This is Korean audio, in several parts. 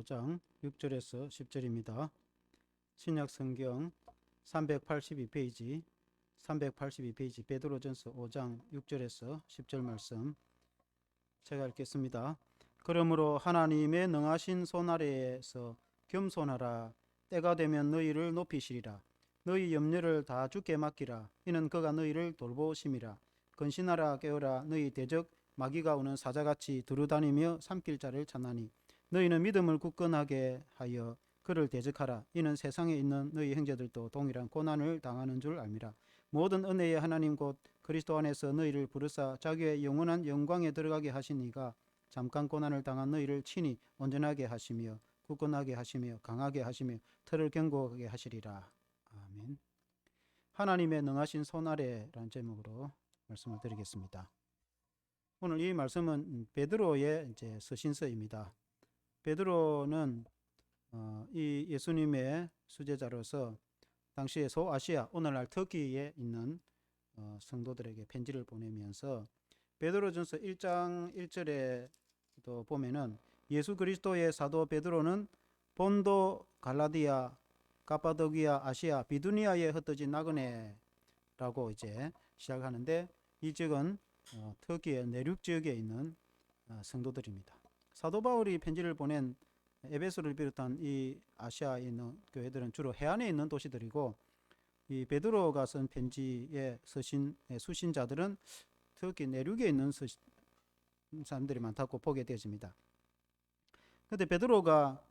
5장 6절에서 10절입니다. 신약성경 382페이지 베드로전서 5장 6절에서 10절 말씀 제가 읽겠습니다. 그러므로 하나님의 능하신 손 아래에서 겸손하라. 때가 되면 너희를 높이시리라. 너희 염려를 다 주께 맡기라. 이는 그가 너희를 돌보심이라. 근신하라. 깨어라. 너희 대적 마귀가 오는 사자같이 두루다니며 삼킬 자를 찾나니 너희는 믿음을 굳건하게 하여 그를 대적하라. 이는 세상에 있는 너희 형제들도 동일한 고난을 당하는 줄 알미라. 모든 은혜의 하나님 곧 그리스도 안에서 너희를 부르사 자기의 영원한 영광에 들어가게 하시니가 잠깐 고난을 당한 너희를 친히 온전하게 하시며 굳건하게 하시며 강하게 하시며 터를 견고하게 하시리라. 아멘. 하나님의 능하신 손 아래라는 제목으로 말씀을 드리겠습니다. 오늘 이 말씀은 베드로의 이제 서신서입니다. 베드로는 이 예수님의 수제자로서 당시에 소아시아, 오늘날 터키에 있는 성도들에게 편지를 보내면서 베드로전서 1장 1절에도 보면은 예수 그리스도의 사도 베드로는 본도, 갈라디아, 가파도기아, 아시아, 비두니아에 흩어진 나그네라고 이제 시작하는데 이 지역은 터키의 내륙 지역에 있는 성도들입니다. 사도 바울이 편지를 보낸 에베소를 비롯한 이 아시아에 있는 교회들은 주로 해안에 있는 도시들이고 이 베드로가 쓴 편지의 수신자들은 터키 내륙에 있는 사람들이 많다고 보게 되어집니다. 그런데 베드로가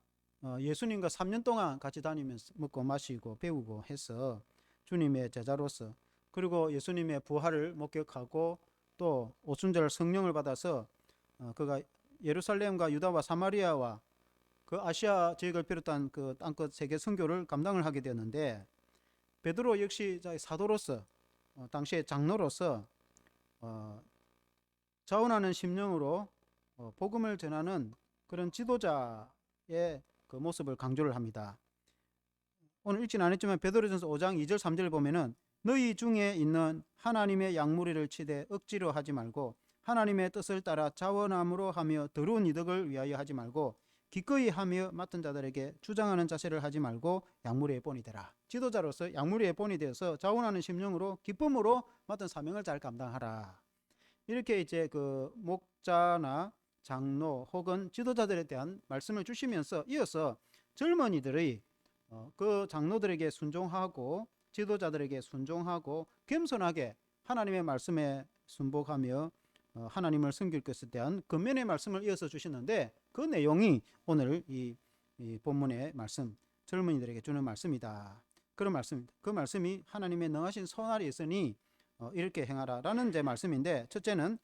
예수님과 3년 동안 같이 다니면서 먹고 마시고 배우고 해서 주님의 제자로서 그리고 예수님의 부활을 목격하고 또 오순절 성령을 받아서 그가 예루살렘과 유다와 사마리아와 그 아시아 지역을 비롯한 그 땅끝 세계 선교를 감당을 하게 되었는데 베드로 역시 사도로서 당시의 장로로서 자원하는 심령으로 복음을 전하는 그런 지도자의 그 모습을 강조를 합니다. 오늘 읽지는 않았지만 베드로전서 5장 2절 3절을 보면은 너희 중에 있는 하나님의 양무리를 치되 억지로 하지 말고 하나님의 뜻을 따라 자원함으로 하며 더러운 이득을 위하여 하지 말고 기꺼이 하며 맡은 자들에게 주장하는 자세를 하지 말고 양무리의 본이 되라. 지도자로서 양무리의 본이 되어서 자원하는 심령으로 기쁨으로 맡은 사명을 잘 감당하라. 이렇게 이제 그 목자나 장로 혹은 지도자들에 대한 말씀을 주시면서 이어서 젊은이들의 그 장로들에게 순종하고 지도자들에게 순종하고 겸손하게 하나님의 말씀에 순복하며 하나님을 섬길 것에 대한 근면의 말씀을 이어서 주시는데 그 내용이 오늘 이 본문의 말씀, 젊은이들에게 주는 말씀이다. 그런 말씀입니다. 그 말씀이 하나님의 능하신 손 아래에 있으니 이렇게 행하라라는 제 말씀인데 첫째는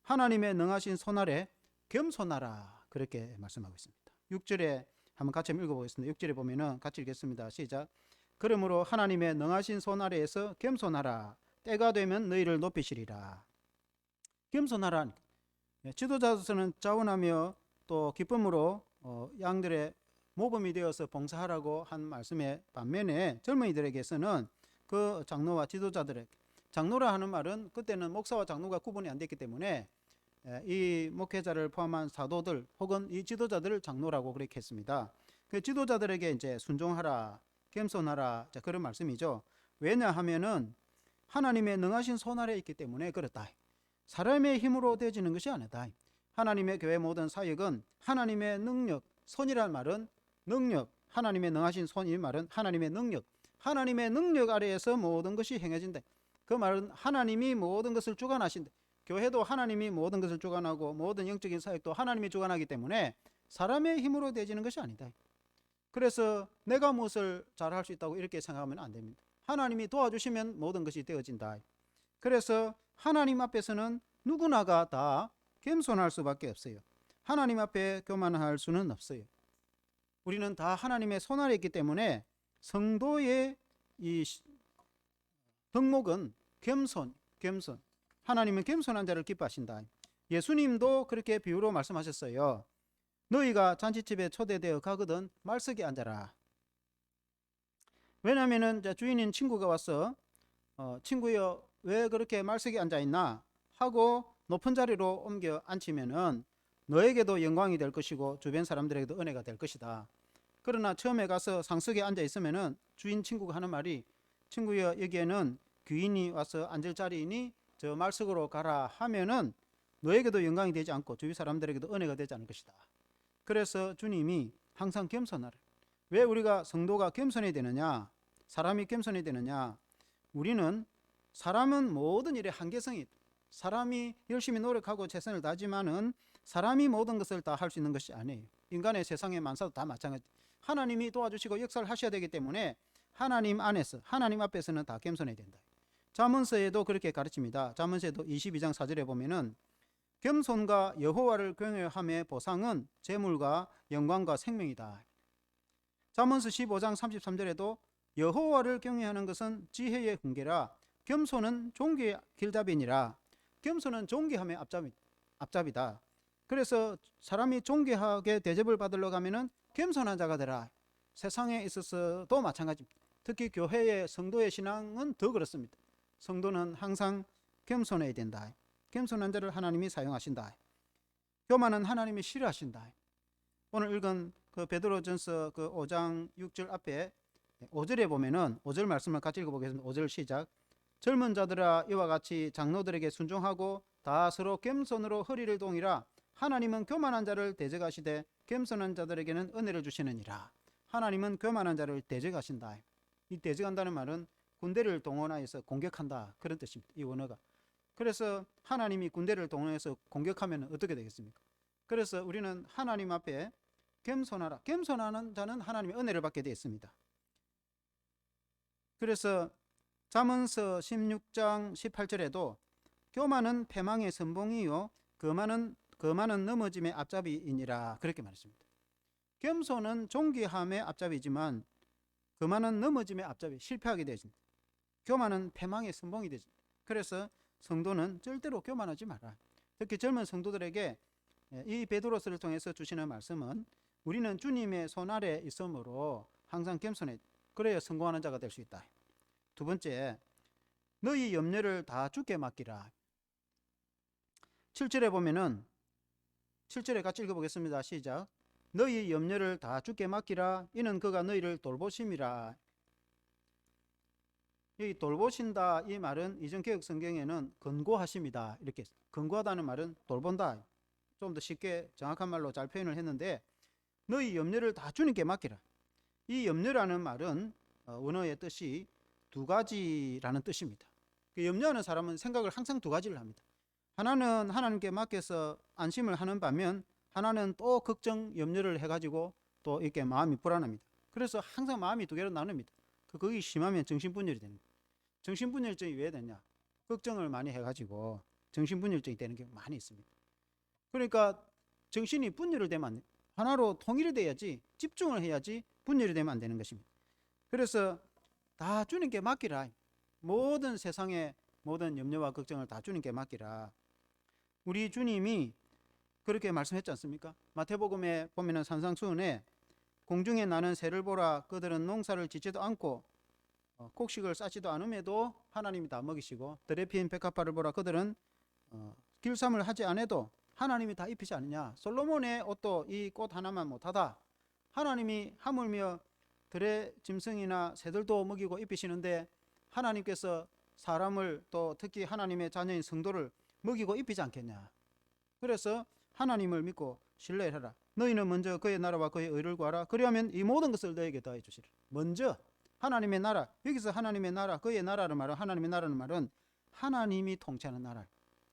하나님의 능하신 손 아래 겸손하라 그렇게 말씀하고 있습니다. 6절에 한번 같이 읽어보겠습니다. 6절에 보면은 같이 읽겠습니다. 시작. 그러므로 하나님의 능하신 손 아래에서 겸손하라. 때가 되면 너희를 높이시리라. 겸손하라. 지도자로서는 자원하며 또 기쁨으로 양들의 모범이 되어서 봉사하라고 한 말씀의 반면에 젊은이들에게서는 그 장로와 지도자들에게 장로라 하는 말은 그때는 목사와 장로가 구분이 안 됐기 때문에 이 목회자를 포함한 사도들 혹은 이 지도자들을 장로라고 그렇게 했습니다. 그 지도자들에게 이제 순종하라, 겸손하라, 자, 그런 말씀이죠. 왜냐하면은 하나님의 능하신 손 아래에 있기 때문에 그렇다. 사람의 힘으로 되어지는 것이 아니다. 하나님의 교회 모든 사역은 하나님의 능력, 손이란 말은 능력, 하나님의 능하신 손이 말은 하나님의 능력, 하나님의 능력 아래에서 모든 것이 행해진다. 그 말은 하나님이 모든 것을 주관하신다. 교회도 하나님이 모든 것을 주관하고 모든 영적인 사역도 하나님이 주관하기 때문에 사람의 힘으로 되어지는 것이 아니다. 그래서 내가 무엇을 잘할 수 있다고 이렇게 생각하면 안 됩니다. 하나님이 도와주시면 모든 것이 되어진다. 그래서 하나님 앞에서는 누구나가 다 겸손할 수밖에 없어요. 하나님 앞에 교만할 수는 없어요. 우리는 다 하나님의 손 아래 있기 때문에 성도의 이 덕목은 겸손. 하나님은 겸손한 자를 기뻐하신다. 예수님도 그렇게 비유로 말씀하셨어요. 너희가 잔치집에 초대되어 가거든 말석에 앉아라. 왜냐하면 주인인 친구가 와서 친구여 왜 그렇게 말석에 앉아 있나 하고 높은 자리로 옮겨 앉히면은 너에게도 영광이 될 것이고 주변 사람들에게도 은혜가 될 것이다. 그러나 처음에 가서 상석에 앉아 있으면은 주인 친구가 하는 말이 친구여 여기에는 귀인이 와서 앉을 자리이니 저 말석으로 가라 하면은 너에게도 영광이 되지 않고 주위 사람들에게도 은혜가 되지 않을 것이다. 그래서 주님이 항상 겸손하라. 왜 우리가 성도가 겸손해야 되느냐? 사람이 겸손해야 되느냐? 우리는 사람은 모든 일에 한계성이 있다. 사람이 열심히 노력하고 최선을 다하지만은 사람이 모든 것을 다 할 수 있는 것이 아니에요. 인간의 세상의 만사도 다 마찬가지. 하나님이 도와주시고 역사를 하셔야 되기 때문에 하나님 안에서 하나님 앞에서는 다 겸손해야 된다. 잠언서에도 그렇게 가르칩니다. 잠언서에도 22장 4절에 보면은 겸손과 여호와를 경외함의 보상은 재물과 영광과 생명이다. 잠언서 15장 33절에도 여호와를 경외하는 것은 지혜의 훈계라 겸손은 종교의 길답이니라. 겸손은 존귀함의 앞잡이다. 그래서 사람이 존귀하게 대접을 받으려고 하면은 겸손한 자가 되라. 세상에 있어서도 마찬가지입니다. 특히 교회의 성도의 신앙은 더 그렇습니다. 성도는 항상 겸손해야 된다. 겸손한 자를 하나님이 사용하신다. 교만은 하나님이 싫어하신다. 오늘 읽은 그 베드로전서 그 5장 6절 앞에 5절에 보면은 5절 말씀을 같이 읽어보겠습니다. 5절 시작. 젊은 자들아 이와 같이 장로들에게 순종하고 다 서로 겸손으로 허리를 동이라. 하나님은 교만한 자를 대적하시되 겸손한 자들에게는 은혜를 주시느니라. 하나님은 교만한 자를 대적하신다. 이 대적한다는 말은 군대를 동원하여서 공격한다 그런 뜻입니다. 이 원어가. 그래서 하나님이 군대를 동원해서 공격하면 어떻게 되겠습니까? 그래서 우리는 하나님 앞에 겸손하라. 겸손하는 자는 하나님의 은혜를 받게 되어 있습니다. 그래서 잠언서 16장 18절에도 교만은 패망의 선봉이요 거만은 넘어짐의 앞잡이이니라 그렇게 말했습니다. 겸손은 존귀함의 앞잡이지만 거만은 넘어짐의 앞잡이, 실패하게 되어집니다. 교만은 패망의 선봉이 되죠. 그래서 성도는 절대로 교만하지 마라. 특히 젊은 성도들에게 이 베드로서를 통해서 주시는 말씀은 우리는 주님의 손 아래 있으므로 항상 겸손해. 그래야 성공하는 자가 될 수 있다. 두 번째, 너희 염려를 다 주께 맡기라. 7절에 보면은 7절에 같이 읽어보겠습니다. 시작. 너희 염려를 다 주께 맡기라. 이는 그가 너희를 돌보심이라. 이 돌보신다 이 말은 이전 개혁 성경에는 권고하심이다 이렇게 권고하다는 말은 돌본다. 좀 더 쉽게 정확한 말로 잘 표현을 했는데 너희 염려를 다 주님께 맡기라. 이 염려라는 말은 원어의 뜻이 두 가지라는 뜻입니다. 그 염려하는 사람은 생각을 항상 두 가지를 합니다. 하나는 하나님께 맡겨서 안심을 하는 반면 하나는 또 걱정, 염려를 해가지고 또 이렇게 마음이 불안합니다. 그래서 항상 마음이 두 개로 나눕니다. 그게 심하면 정신분열이 됩니다. 정신분열증이 왜 되냐? 걱정을 많이 해가지고 정신분열증이 되는 경우 많이 있습니다. 그러니까 정신이 분열을 되면 안 돼요. 하나로 통일이 돼야지, 집중을 해야지 분열이 되면 안 되는 것입니다. 그래서 다 주님께 맡기라. 모든 세상의 모든 염려와 걱정을 다 주님께 맡기라. 우리 주님이 그렇게 말씀했지 않습니까? 마태복음에 보면은 산상수훈에 공중에 나는 새를 보라. 그들은 농사를 짓지도 않고 곡식을 쌓지도 않음에도 하나님이 다 먹이시고 들에 피인 백합화를 보라. 그들은 길쌈을 하지 않아도 하나님이 다 입히지 않느냐. 솔로몬의 옷도 이 꽃 하나만 못하다. 하나님이 하물며 들의 짐승이나 새들도 먹이고 입히시는데 하나님께서 사람을 또 특히 하나님의 자녀인 성도를 먹이고 입히지 않겠냐. 그래서 하나님을 믿고 신뢰하라. 너희는 먼저 그의 나라와 그의 의를 구하라. 그리하면 이 모든 것을 너에게 더해 주시리라. 먼저 하나님의 나라. 여기서 하나님의 나라, 그의 나라를 말은 하나님의 나라는 말은 하나님이 통치하는 나라.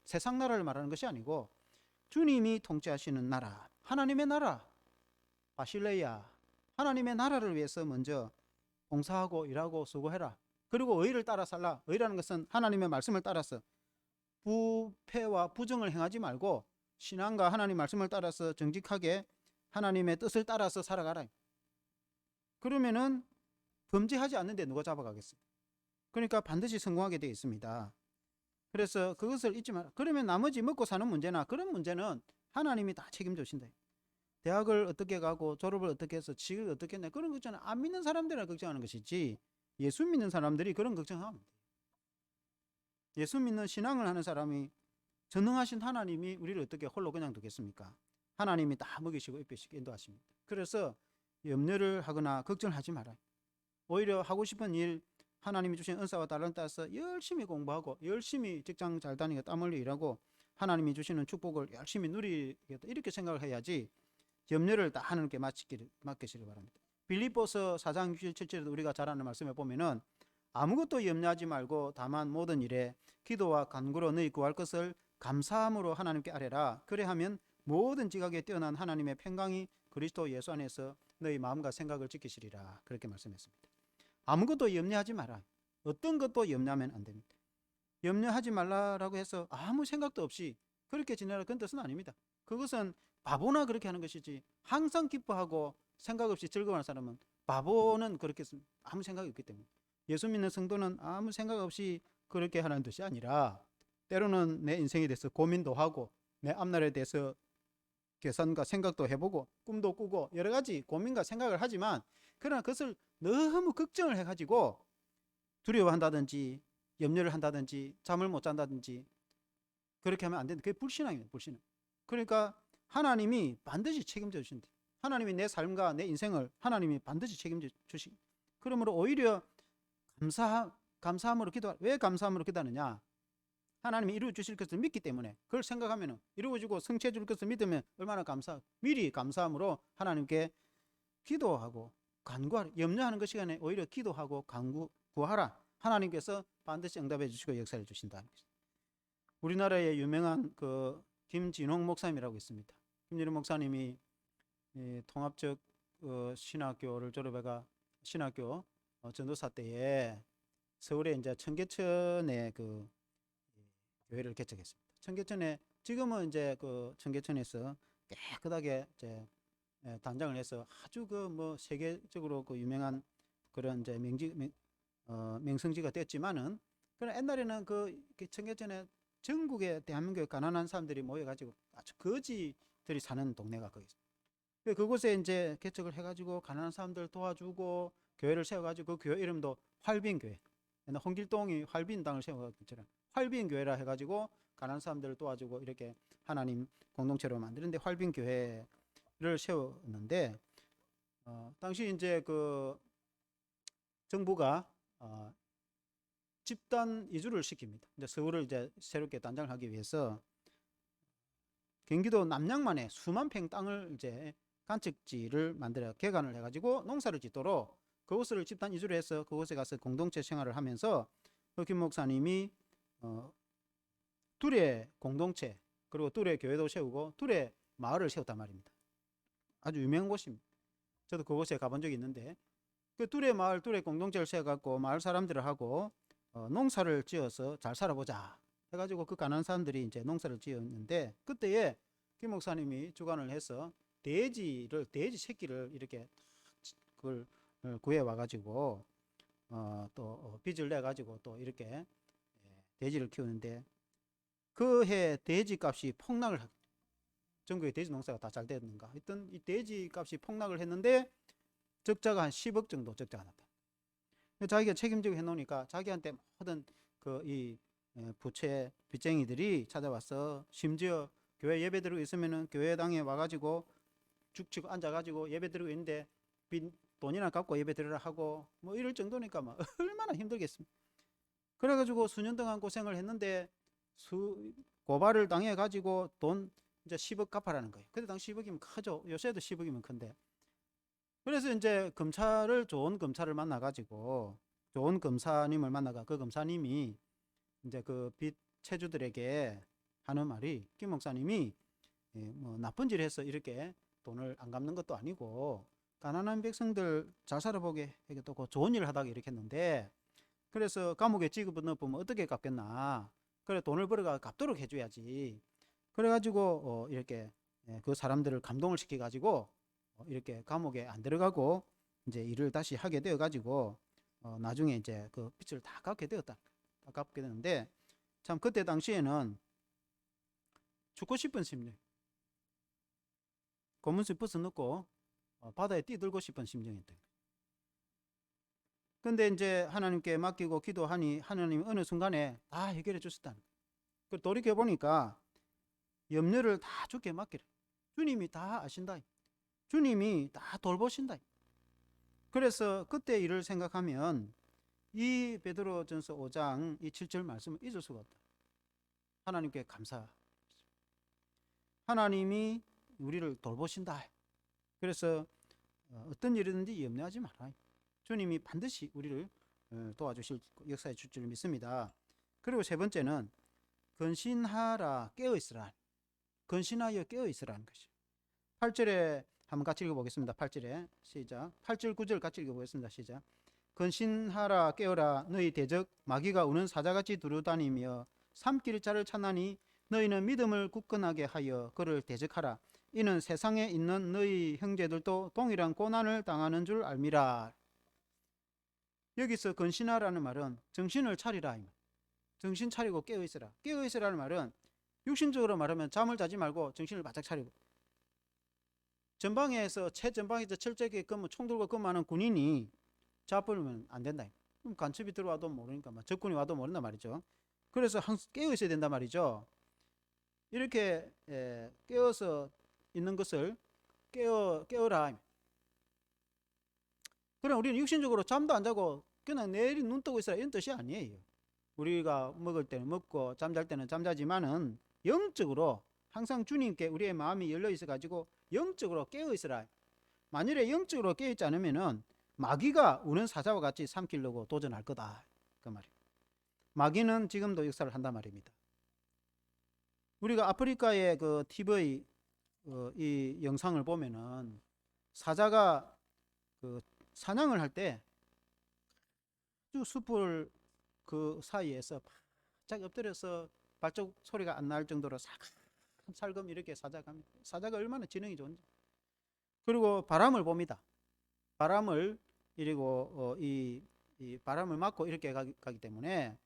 세상 나라를 말하는 것이 아니고 주님이 통치하시는 나라. 하나님의 나라. 바실레야. 하나님의 나라를 위해서 먼저 봉사하고 일하고 수고해라. 그리고 의를 따라 살라. 의라는 것은 하나님의 말씀을 따라서 부패와 부정을 행하지 말고 신앙과 하나님 말씀을 따라서 정직하게 하나님의 뜻을 따라서 살아가라. 그러면은 범죄하지 않는데 누가 잡아가겠어요? 그러니까 반드시 성공하게 되어 있습니다. 그래서 그것을 잊지 마라. 그러면 나머지 먹고 사는 문제나 그런 문제는 하나님이 다 책임져주신다. 대학을 어떻게 가고 졸업을 어떻게 해서 직을 어떻게 했냐 그런 걱정은 안 믿는 사람들을 걱정하는 것이지 예수 믿는 사람들이 그런 걱정하면 돼. 예수 믿는 신앙을 하는 사람이 전능하신 하나님이 우리를 어떻게 홀로 그냥 두겠습니까? 하나님이 다 먹이시고 입히시고 인도하십니다. 그래서 염려를 하거나 걱정하지 말아요. 오히려 하고 싶은 일, 하나님이 주신 은사와 달란트에 따라서 열심히 공부하고 열심히 직장 잘 다니고 땀 흘려 일하고 하나님이 주시는 축복을 열심히 누리겠다, 이렇게 생각을 해야지 염려를 다 하나님께 맡기시기 바랍니다. 빌립보서 4장 6절 7절에도 우리가 잘 아는 말씀에 보면은 아무것도 염려하지 말고 다만 모든 일에 기도와 간구로 너희 구할 것을 감사함으로 하나님께 아뢰라. 그래하면 모든 지각에 뛰어난 하나님의 평강이 그리스도 예수 안에서 너희 마음과 생각을 지키시리라. 그렇게 말씀했습니다. 아무것도 염려하지 마라. 어떤 것도 염려하면 안 됩니다. 염려하지 말라라고 해서 아무 생각도 없이 그렇게 지내라, 그런 뜻은 아닙니다. 그것은 바보나 그렇게 하는 것이지, 항상 기뻐하고 생각 없이 즐거워하는 사람은, 바보는 그렇게 아무 생각이 없기 때문에, 예수 믿는 성도는 아무 생각 없이 그렇게 하는 뜻이 아니라 때로는 내 인생에 대해서 고민도 하고 내 앞날에 대해서 계산과 생각도 해보고 꿈도 꾸고 여러 가지 고민과 생각을 하지만, 그러나 그것을 너무 걱정을 해가지고 두려워한다든지 염려를 한다든지 잠을 못 잔다든지 그렇게 하면 안 된다. 그게 불신앙입니다. 불신앙. 그러니까 하나님이 반드시 책임져 주신다. 하나님이 내 삶과 내 인생을 하나님이 반드시 책임져 주시. 그러므로 오히려 감사함으로 기도하. 왜 감사함으로 기도하느냐? 하나님이 이루어 주실 것을 믿기 때문에. 그걸 생각하면 이루어지고 성취해 줄 것을 믿으면 얼마나 미리 감사함으로 하나님께 기도하고 간구하라. 염려하는 것 시간에 오히려 기도하고 구하라. 하나님께서 반드시 응답해 주시고 역사해 주신다. 우리나라에 유명한 그 김진홍 목사님이라고 있습니다. 김진홍 목사님이 통합적 신학교를 졸업해가 신학교 전도사 때에 서울에 이제 청계천에 그 교회를 개척했습니다. 청계천에 지금은 이제 그 청계천에서 깨끗하게 이제 단장을 해서 아주 그 뭐 세계적으로 그 유명한 그런 이제 명성지가 됐지만은, 그런 옛날에는 그 청계천에 전국에 대한민국의 가난한 사람들이 모여가지고 아주 거지들이 사는 동네가 거기 있습니다. 그곳에 이제 개척을 해가지고 가난한 사람들 도와주고 교회를 세워가지고 그 교회 이름도 활빈교회. 홍길동이 활빈당을 세워가지고 것처럼 활빈교회라 해가지고 가난한 사람들을 도와주고 이렇게 하나님 공동체로 만드는데 활빈교회를 세웠는데, 당시 이제 그 정부가 집단 이주를 시킵니다. 이제 서울을 이제 새롭게 단장을 하기 위해서 경기도 남양만에 수만 평 땅을 이제 간척지를 만들어 개간을 해가지고 농사를 짓도록 그곳을 집단 이주를 해서 그곳에 가서 공동체 생활을 하면서 김 목사님이 둘의 공동체 그리고 둘의 교회도 세우고 둘의 마을을 세웠단 말입니다. 아주 유명한 곳입니다. 저도 그곳에 가본 적이 있는데, 그 둘의 마을, 둘의 공동체를 세워갖고 마을 사람들하고 농사를 지어서 잘 살아보자 해가지고 그 가난한 사람들이 이제 농사를 지었는데, 그때에 김 목사님이 주관을 해서 돼지 새끼를 이렇게 그걸 구해 와가지고 또 빚을 내 가지고 또 이렇게 돼지를 키우는데, 그 해 돼지 값이 폭락을 전국의 돼지 농사가 다 잘 됐는가 하여튼 이 돼지 값이 폭락을 했는데 적자가 한 10억 정도 적자가 났다. 자기가 책임지고 해놓으니까 자기한테 모든 그 이 부채 빚쟁이들이 찾아와서, 심지어 교회 예배 드리고 있으면은 교회당에 와가지고 죽치고 앉아가지고 예배 드리고 있는데 돈이나 갚고 예배 드리라 하고 뭐 이럴 정도니까 막 얼마나 힘들겠습니까. 그래가지고 수년 동안 고생을 했는데 고발을 당해가지고 돈 이제 10억 갚아라는 거예요. 그때 당시 10억이면 크죠. 요새도 10억이면 큰데. 그래서 이제 좋은 검찰을 만나가지고 좋은 검사님을 만나가 그 검사님이 이제 그 빚 채주들에게 하는 말이, 김 목사님이 뭐 나쁜 일 해서 이렇게 돈을 안 갚는 것도 아니고 가난한 백성들 잘 살아보게 또 좋은 일을 하다가 이렇게 했는데, 그래서 감옥에 지급을 넣어보면 어떻게 갚겠나. 그래 돈을 벌어가 갚도록 해줘야지. 그래가지고 이렇게 그 사람들을 감동을 시켜가지고 이렇게 감옥에 안 들어가고 이제 일을 다시 하게 되어가지고 나중에 이제 그 빚을 다 갚게 되었다. 다 갚게 되는데, 참 그때 당시에는 죽고 싶은 심령, 고문수 벗어놓고 바다에 뛰들고 싶은 심정이었던 거예요. 근데 이제 하나님께 맡기고 기도하니 하나님이 어느 순간에 다 해결해 주셨다는 거예요. 돌이켜 보니까 염려를 다 주께 맡기래. 주님이 다 아신다. 주님이 다 돌보신다. 그래서 그때 일을 생각하면 이 베드로전서 5장 이 7절 말씀을 잊을 수가 없다. 하나님께 감사. 하나님이 우리를 돌보신다. 그래서 어떤 일이든지 염려하지 마라. 주님이 반드시 우리를 도와주실 역사에 줄 줄 믿습니다. 그리고 세 번째는 근신하라 깨어있으라. 근신하여 깨어있으라는 것이. 8절에 한번 같이 읽어보겠습니다. 8절에 시작. 8절 9절 같이 읽어보겠습니다. 시작. 근신하라 깨어라 너희 대적 마귀가 우는 사자같이 두루다니며 삼킬 자를 찾나니 너희는 믿음을 굳건하게 하여 그를 대적하라. 이는 세상에 있는 너희 형제들도 동일한 고난을 당하는 줄 알미라. 여기서 근신하라는 말은 정신을 차리라. 정신 차리고 깨어있으라. 깨어있으라는 말은 육신적으로 말하면 잠을 자지 말고 정신을 바짝 차리고, 전방에서 최전방에서 철저하게 총 들고 근무하는 군인이 자버리면 안 된다. 그럼 간첩이 들어와도 모르니까 적군이 와도 모른단 말이죠. 그래서 항상 깨어 있어야 된단 말이죠. 이렇게 깨어서 있는 것을 깨어라. 그럼 우리는 육신적으로 잠도 안 자고 그냥 내일 눈 뜨고 있어라 이런 뜻이 아니에요. 우리가 먹을 때는 먹고 잠잘 때는 잠자지만은 영적으로 항상 주님께 우리의 마음이 열려 있어 가지고 영적으로 깨어 있으라. 만일에 영적으로 깨어 있지 않으면은 마귀가 우는 사자와 같이 삼키려고 도전할 거다. 그 말이에요. 마귀는 지금도 역사를 한단 말입니다. 우리가 아프리카의 그 TV 이 영상을 보면은 사자가 그 사냥을 할 때 숲을 그 사이에서 바짝 엎드려서 발자국 소리가 안 날 정도로 살금 이렇게 사자가 얼마나 지능이 좋은지. 그리고 바람을 봅니다. 바람을 이리고 이 바람을 맞고 이렇게 가기 때문에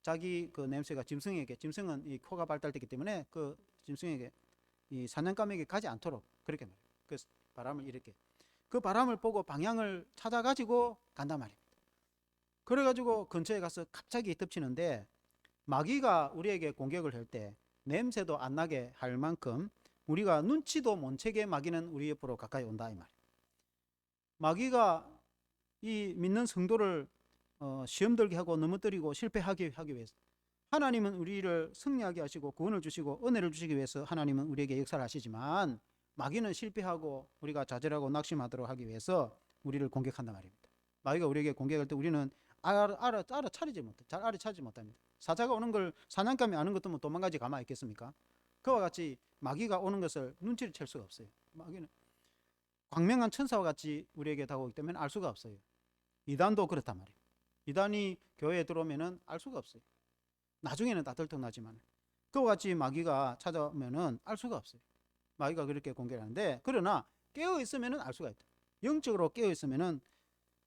자기 그 냄새가 짐승은 이 코가 발달됐기 때문에 그 짐승에게 이 사냥감에게 가지 않도록 그렇게 말해요. 그래서 바람을 이렇게 그 바람을 보고 방향을 찾아 가지고 간단 말입니다. 그래가지고 근처에 가서 갑자기 덮치는데 마귀가 우리에게 공격을 할 때 냄새도 안 나게 할 만큼 우리가 눈치도 못 채게 마귀는 우리 옆으로 가까이 온다 이 말이에요. 마귀가 이 믿는 성도를 시험 들게 하고 넘어뜨리고 실패하게 하기 위해서 하나님은 우리를 승리하게 하시고 구원을 주시고 은혜를 주시기 위해서 하나님은 우리에게 역사를 하시지만 마귀는 실패하고 우리가 좌절하고 낙심하도록 하기 위해서 우리를 공격한단 말입니다. 마귀가 우리에게 공격할 때 우리는 알아차리지 못합니다. 사자가 오는 걸 사냥감이 아는 것도 뭐 도망가지 가만히 있겠습니까? 그와 같이 마귀가 오는 것을 눈치를 챌 수가 없어요. 마귀는 광명한 천사와 같이 우리에게 다가오기 때문에 알 수가 없어요. 이단도 그렇단 말이에요. 이단이 교회에 들어오면은 알 수가 없어요. 나중에는 다 들통나지만 그와 같이 마귀가 찾아오면은 알 수가 없어요. 마귀가 그렇게 공격하는데 그러나 깨어 있으면은 알 수가 있다. 영적으로 깨어 있으면은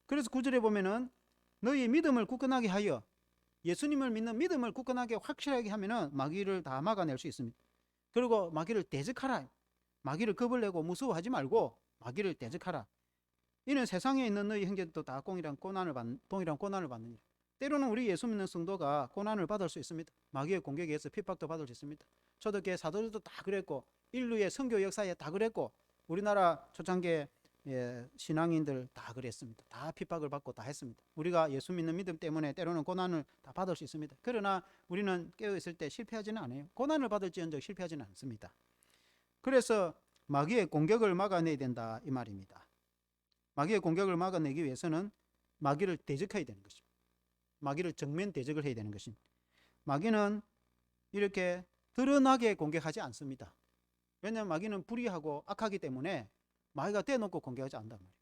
그래서 9절에 보면은 너희 믿음을 굳건하게 하여 예수님을 믿는 믿음을 굳건하게 확실하게 하면은 마귀를 다 막아낼 수 있습니다. 그리고 마귀를 대적하라. 마귀를 겁을 내고 무서워하지 말고 마귀를 대적하라. 이는 세상에 있는 너희 형제들도 다 동일한 고난을 받느니라. 때로는 우리 예수 믿는 성도가 고난을 받을 수 있습니다. 마귀의 공격에 의해서 핍박도 받을 수 있습니다. 초대교회 사도들도 다 그랬고 인류의 선교 역사에 다 그랬고 우리나라 초창기에 신앙인들 다 그랬습니다. 다 핍박을 받고 다 했습니다. 우리가 예수 믿는 믿음 때문에 때로는 고난을 다 받을 수 있습니다. 그러나 우리는 깨어있을 때 실패하지는 않아요. 고난을 받을지언정 실패하지는 않습니다. 그래서 마귀의 공격을 막아내야 된다 이 말입니다. 마귀의 공격을 막아내기 위해서는 마귀를 대적해야 되는 것입니다. 마귀를 정면 대적을 해야 되는 것입니다. 마귀는 이렇게 드러나게 공격하지 않습니다. 왜냐하면 마귀는 불의하고 악하기 때문에 마귀가 대놓고 공격하지 않단 말이에요.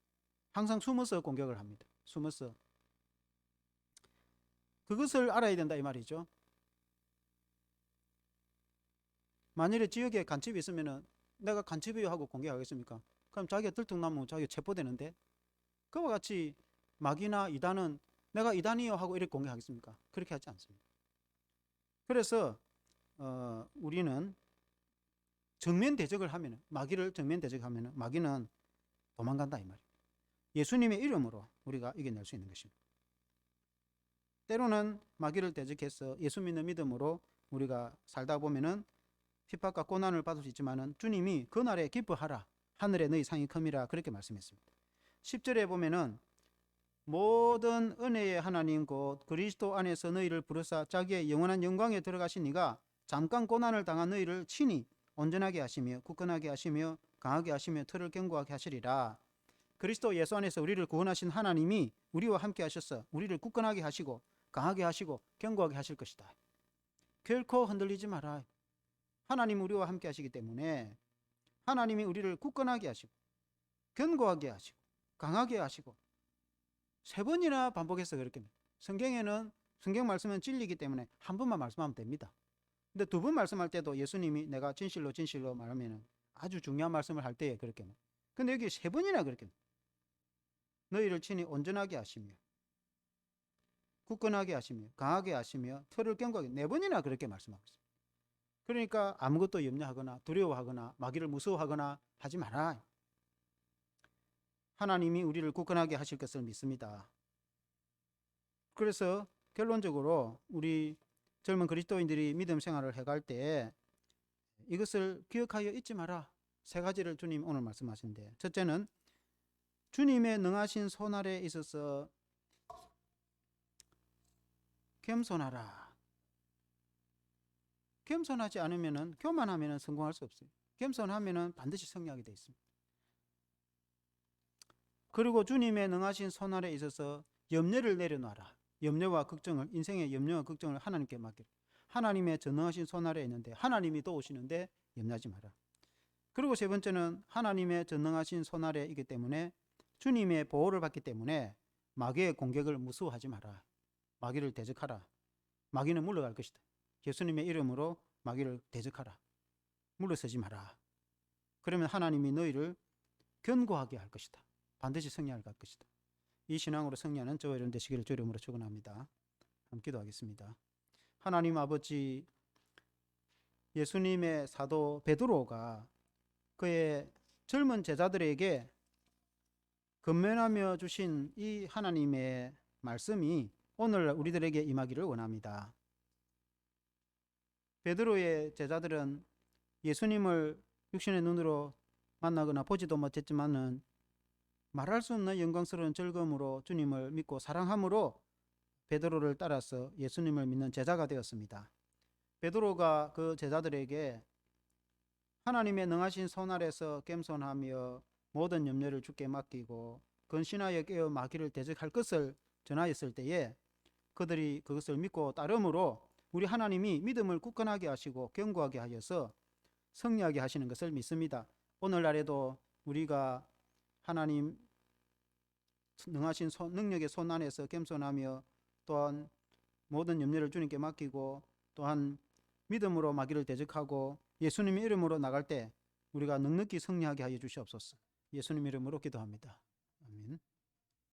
항상 숨어서 공격을 합니다. 숨어서. 그것을 알아야 된다 이 말이죠. 만일에 지역에 간첩이 있으면 내가 간첩이요 하고 공격하겠습니까? 그럼 자기가 들통나면 자기가 체포되는데 그와 같이 마귀나 이단은 내가 이단이요 하고 이렇게 공격하겠습니까? 그렇게 하지 않습니다. 그래서 우리는 정면 대적을 하면 마귀를 정면 대적하면 마귀는 도망간다 이 말이에요. 예수님의 이름으로 우리가 이겨낼 수 있는 것입니다. 때로는 마귀를 대적해서 예수 믿는 믿음으로 우리가 살다 보면은 핍박과 고난을 받을 수 있지만은 주님이 그날에 기뻐하라. 하늘에 너희 상이 큼이라 그렇게 말씀했습니다. 10절에 보면은 모든 은혜의 하나님 곧 그리스도 안에서 너희를 부르사 자기의 영원한 영광에 들어가신 이가 잠깐 고난을 당한 너희를 친히 온전하게 하시며 굳건하게 하시며 강하게 하시며 터를 견고하게 하시리라. 그리스도 예수 안에서 우리를 구원하신 하나님이 우리와 함께 하셔서 우리를 굳건하게 하시고 강하게 하시고 견고하게 하실 것이다. 결코 흔들리지 마라. 하나님 우리와 함께 하시기 때문에 하나님이 우리를 굳건하게 하시고 견고하게 하시고 강하게 하시고 세 번이나 반복해서 그렇게 성경에는 성경 말씀은 진리이기 때문에 한 번만 말씀하면 됩니다. 근데 두 번 말씀할 때도 예수님이 내가 진실로 진실로 말하면 아주 중요한 말씀을 할 때에 그렇게 근데 여기 세 번이나 그렇게 너희를 친히 온전하게 하시며 굳건하게 하시며 강하게 하시며 터를 견고하게 네 번이나 그렇게 말씀하고 있습니다. 그러니까 아무것도 염려하거나 두려워하거나 마귀를 무서워하거나 하지 마라. 하나님이 우리를 굳건하게 하실 것을 믿습니다. 그래서 결론적으로 우리 젊은 그리스도인들이 믿음 생활을 해갈 때 이것을 기억하여 잊지 마라. 세 가지를 주님 오늘 말씀하시는데, 첫째는 주님의 능하신 손아래에 있어서 겸손하라. 겸손하지 않으면 교만하면 성공할 수 없어요. 겸손하면 반드시 승리하게 되어 있습니다. 그리고 주님의 능하신 손아래에 있어서 염려를 내려놔라. 염려와 걱정을, 인생의 염려와 걱정을 하나님께 맡기라. 하나님의 전능하신 손아래에 있는데 하나님이 도우시는데 염려하지 마라. 그리고 세 번째는 하나님의 전능하신 손아래에 있기 때문에 주님의 보호를 받기 때문에 마귀의 공격을 무서워하지 마라. 마귀를 대적하라. 마귀는 물러갈 것이다. 예수님의 이름으로 마귀를 대적하라. 물러서지 마라. 그러면 하나님이 너희를 견고하게 할 것이다. 반드시 승리할 것이다. 이 신앙으로 승리하는 저와 여러분 되시기를 주의 이름으로 축원합니다. 함께 기도하겠습니다. 하나님 아버지, 예수님의 사도 베드로가 그의 젊은 제자들에게 건면하며 주신 이 하나님의 말씀이 오늘 우리들에게 임하기를 원합니다. 베드로의 제자들은 예수님을 육신의 눈으로 만나거나 보지도 못했지만은 말할 수 없는 영광스러운 즐거움으로 주님을 믿고 사랑함으로 베드로를 따라서 예수님을 믿는 제자가 되었습니다. 베드로가 그 제자들에게 하나님의 능하신 손 아래서 겸손하며 모든 염려를 주께 맡기고 근신하여 깨어 마귀를 대적할 것을 전하였을 때에 그들이 그것을 믿고 따름으로 우리 하나님이 믿음을 굳건하게 하시고 견고하게 하여서 승리하게 하시는 것을 믿습니다. 오늘날에도 우리가 하나님 능하신 능력의 손 안에서 겸손하며 또한 모든 염려를 주님께 맡기고 또한 믿음으로 마귀를 대적하고 예수님의 이름으로 나갈 때 우리가 넉넉히 승리하게 하여 주시옵소서. 예수님 이름으로 기도합니다.